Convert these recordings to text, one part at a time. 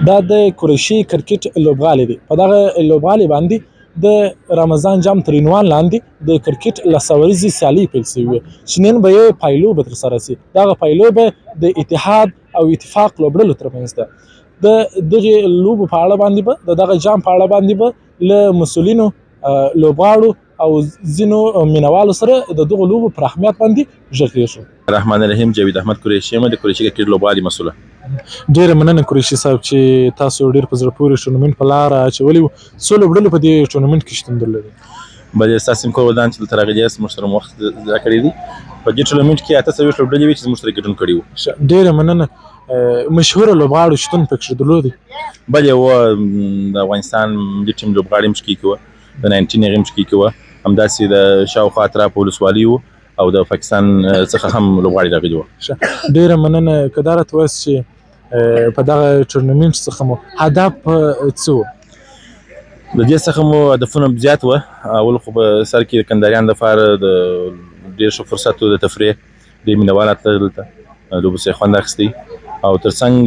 دا د قریشي کرکټ لوبغالی دی. په دغه لوبغالي باندې د رمضان جام تر عنوان لاندې د کرکټ لسوریزې سیالۍ پیل شوې وې چې نن به یې پایلوبه ترسره شي. دغه پایلوبه د اتحاد او اتفاق لوبډلو ترمنځ ده. د دغې لوبو په اړه باندې به د دغه جام په اړه باندې به له مسؤلینو لوبغاړو او ځینو مینوالو سره د دغو لوبو پر اهمیت باندې غږېږو. رحمان الرحیم جاوید احمد قریشي یم د قریشي کرکټ لوبغالي مسؤله. ډېره مننه قریشي صاحب چې تاسو ډېر په زړه پورې ټورنمنټ په لاره اچولی و. څو لوبډلو په دې ټورنمنټ کې شتون درلودی؟ بلې ستاسو کور ودان چې دلته راغلي یاست موږ سره مو وخت ضایع کړی دی. په دې ټورنمنټ کې 840 لوبډلې وې چې موږ سره ګډون کړي وو. ډېره مننه. مشهوره لوبغاړو شتون پکې درلودی؟ بلې و د افغانستان ملي ټیم لوبغاړي هم شکي کې وه، د 19 هغې هم شکي کې وه، همداسې د شاوخوا اطراف ولسوالي وو او د پاکستان څخه هم لوبغاړي راغلي وو. ډېره مننه. که دا راته ووایاست چې په دغه ټورنمنټ څخه مو هدف څه و؟ د دې څخه مو هدفونه زیات وه. اول خو په سر کې د کندهاریانو لپاره د ډېر ښه فرصت و د تفریح، ډېر مینهوال راتلل دلته، لوبو څخه یې خوند اخیستی او ترڅنګ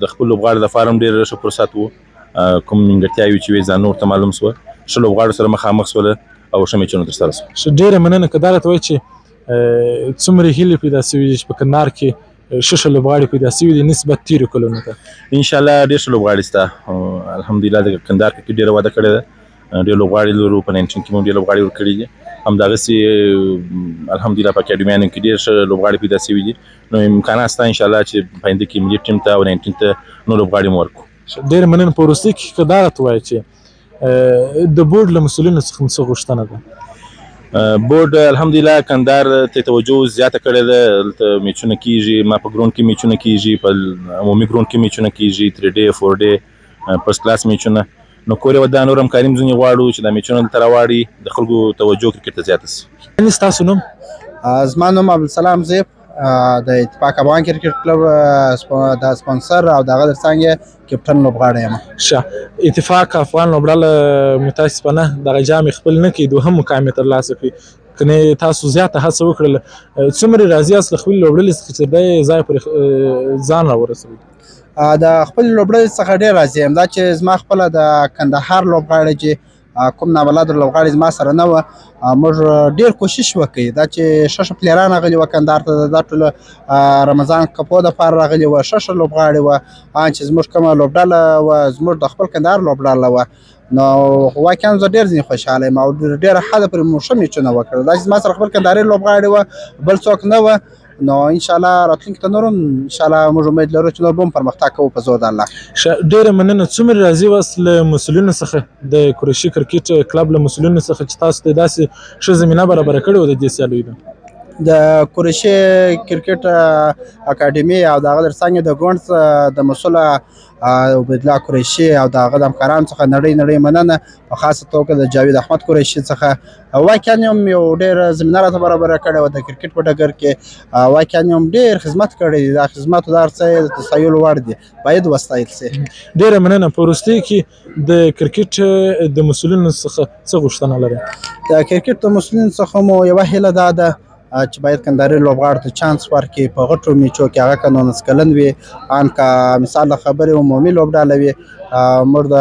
د خپل لوبغاړو لپاره هم ډېر ښه فرصت و. کوم نیمګړتیاوې چې وې ځان ورته معلوم سوه، ښه لوبغاړو سره مخامخ سوله او ښه میچونه ترسره سوه. ډېره مننه. که دا راته وایي چې څومره هیلې پیدا سوي دي چې په کندهار کې ښه لوبغاړي پیدا سوي دي نسبت تېرو کلونو ته؟ انشاءالله ډېر ښه لوبغاړي شته. الحمدلله د کندهار کرکټ ډېره وده کړې ده، ډېر لوبغاړي لرو. په 19 کې مو ډېر لوبغاړي ورکړي دي، همدغسې الحمدلله په اکاډمیانو کې ډېر ښه لوبغاړي پیدا سوي دي. نو امکانات شته انشاءالله چې په آینده کې ملي ټیم ته او 19 ته نور لوبغاړي مو ورکړو. ډېره مننه. په وروستۍ کې که دا راته وایي چې د بورډ له مسؤلینو څخه څه غوښتنه ده؟ بورډ الحمدلله کندهار ته توجه زیاته کړې ده. دلته میچونه کیږي، ما په ګراوند کې میچونه کیږي، په عمومي ګراوند کې میچونه کیږي، 3 ډے 4 ډے فرست کلاس میچونه. نو کور یې ودا نور همکاري هم ځینې غواړو چې دا میچونه دلته راواړي، د خلکو توجه کرکټ ته زیاته شي. ستاسو نوم؟ زما نوم عبدالسلام زیب، د اتفاق افغان کرکټ کلب د سپانسر او د هغه ترڅنګ کپټن لوبغاړی یم. ښه. اتفاق افغان لوبډله متاسفانه دغه جام خپل نه کړي، دوهم مقام یې ترلاسه کړي. کنې تاسو زیاته هڅه وکړله، څومره راضي یاست له خپلې لوبډلې څخه چې دی ځای پورې ځان راورسوي؟ د خپل لوبډلې څخه ډېر راضي یم. دا چې زما خپله د کندهار لوبغاړی چې کوم نابلده لوبغاړی زما سره نه وه، موږ ډېر کوشش وکړ. دا چې ښه پلیران راغلي وه کندهار ته، دا ټوله رمضان کپو دپاره راغلي وه، ښه لوبغاړي وه. چې زموږ کومه لوبډله وه زموږ د خپل کندهار لوبډله وه، نو واقعا زه ډېر ځینې خوشحاله یم او ډېره حده پورې مو ښه میچونه وکړل. دا چې زما سره خپل کندهاري لوبغاړي وه، بل څوک نه وه، نو انشاءالله راتلونکي ته نور هم انشاءالله موږ امید لرو چې نور به هم پرمختګ کوو په زور د الله. ډېره مننه. څومره راضي واست له مسؤلینو څخه، د قریشي کرکټ کلب له مسؤلینو څخه چې تاسو ته داسې ښه زمینه برابره کړې وه د دې سیالیو ده؟ د قریشي کرکټ اکاډمي او د هغه ترڅنګ د ګوند د مسؤله عبیدالله قریشي او د هغه د همکارانو څخه نړۍ مننه، په خاصه توګه د جاوید احمد قریشي څخه. واقعا هم یو ډېر زمینه راته برابره کړې وه د کرکټ په ډګر کې. واقعا هم ډېر خدمت کړی دی. دا خدمت دا هر څه د ستایلو وړ دي، باید وستایل سي. ډېره مننه. په وروستۍ کې د کرکټ د مسؤلینو څخه څه غوښتنه لرئ؟ د کرکټ د مسؤلینو څخه مو یوه هیله دا ده چې باید کندهاري لوبغاړو ته چانس ورکړي په غټو میچو کې، هغه که 19 کلن وي، ان که مثال د خبرې عمومي لوبډله وي. موږ د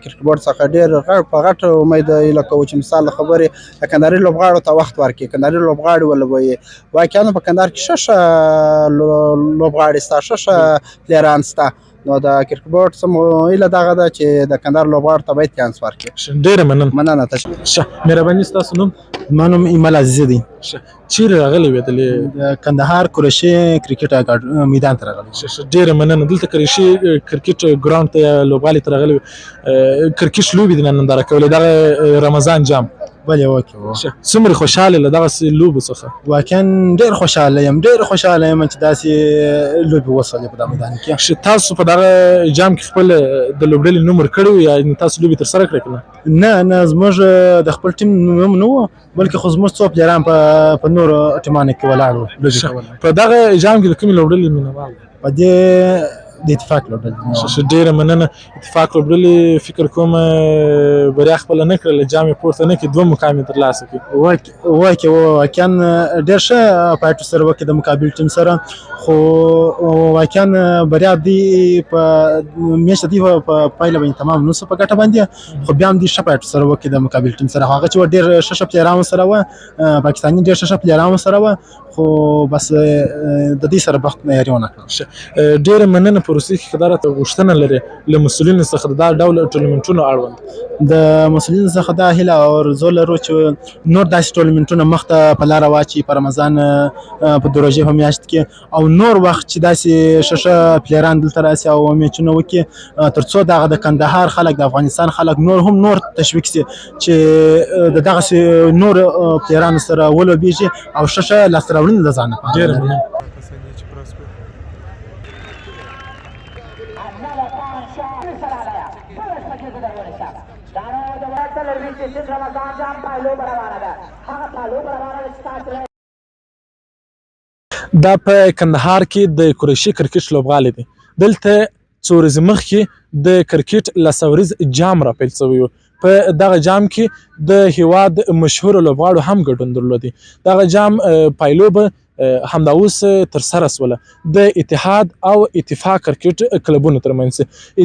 کرکټ بورډ څخه ډېر په غټ امید هیله کوو چې مثال د خبرې د کندهاري لوبغاړو ته وخت ورکړي، کندهاري لوبغاړي ولوبوي. واقعا په کندهار کې ښه لوبغاړي شته، ښه پلیران شته. نو د کرکټ بورډ څه هیله دغه ده چې د کندهار لوبغاړو ته باید چانس ورکړي. ډېره مننه. تشکر. مهرباني. ستاسو نوم؟ زما نوم ایمل عزیزی دی. چیرې راغلی وې؟ د کندهار قریشي کرکټ میدان ته راغلی. ډېره مننه. دلته قریشي کرکټ ګراوند ته لوبغالي ته راغلی وې، کرکټ لوبې دې ننداره کولې، دغه رمضان جام. بلې اوکې. څومره خوشحاله له دغسې لوبو څخه؟ واقعا ډېر خوشحاله یم چې داسې لوبې وشولې په دغه میدان کې. تاسو په دغه جام کې خپل د لوبډلې نوم ورکړی و یا تاسو لوبې ترسره کړې که نه؟ نه، زموږ د خپل ټیم نوم نه و، بلکې خو زموږ څو پلیران په نورو ټیمانو کې ولاړ وو. په دغه جام کې د کومې لوبډلې مینهوال؟ په دې د اتفاق لوبډلې ډېره مننه. اتفاق لوبډلې فکر کوم بریا خپله نه کړله، جام یې پورته نه کړي، 2 مقام یې ترلاسه کړي. واقعا ډېر ښه فایټ سره وکړي د مقابل ټیم سره، خو واقعا بریا دوی په میاشت دوی په پایله باندې تمام نو په ګټه باندې، خو بیا هم دوی ښه فایټ سره وکړي د مقابل ټیم سره. هغه چې ډېر ښه پلیران سره وه، پاکستاني ډېر ښه پلیران سره وه، خو بس د دې سره بخت معیاري ونه کړه. ډېره مننه. په وروستي کې که دا راته غوښتنه لرې له مسؤلینو څخه د دا ډول ټورنمنټونو اړوند؟ د مسؤلینو څخه دا هیله او ارزو لرو چې نور داسې ټورنمنټونه مخته په لاره واچي په رمضان په د روژې په میاشت کې، او نور وخت چې داسې ښه پلیران دلته راسي او میچونه وکړي، تر څو دغه د کندهار خلک، د افغانستان خلک نور تشویق شي چې د دغسې نور پلیرانو سره ولوبېږي او ښه لاسته راوړنې د ځان لپاره. ډېره مننه. دا په کندهار کې د قریشي کرکټ لوبغالی دی. دلته څو ورځې مخکې د کرکټ لسوریز جام راپیل شوی و. په دغه جام کې د هیواد مشهورو لوبغاړو هم ګډون درلودی. دغه جام پایلوبه همدا اوس ترسره سوله د اتحاد او اتفاق کرکټ کلبونو ترمنځ.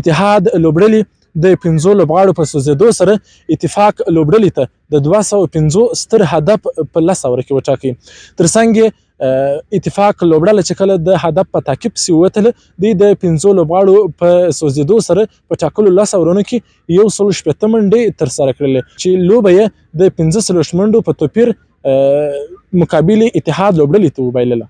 اتحاد لوبډلې د 5 لوبغاړو په سوځېدو سره اتفاق لوبډلې ته د 250 ستر هدف په 10 اوره کې وټاکي. ترڅنګ اتفاق لوبډله چې کله د هدف په تعقیب پسې ووتله، دوی د 5 لوبغاړو په سوځېدو سره په ټاکلو 10 اورونو کې 160 منډې ترسره کړلې، چې لوبه یې د 45 منډو په توپیر مقابل اتحاد لوبډلې ته وبایلله.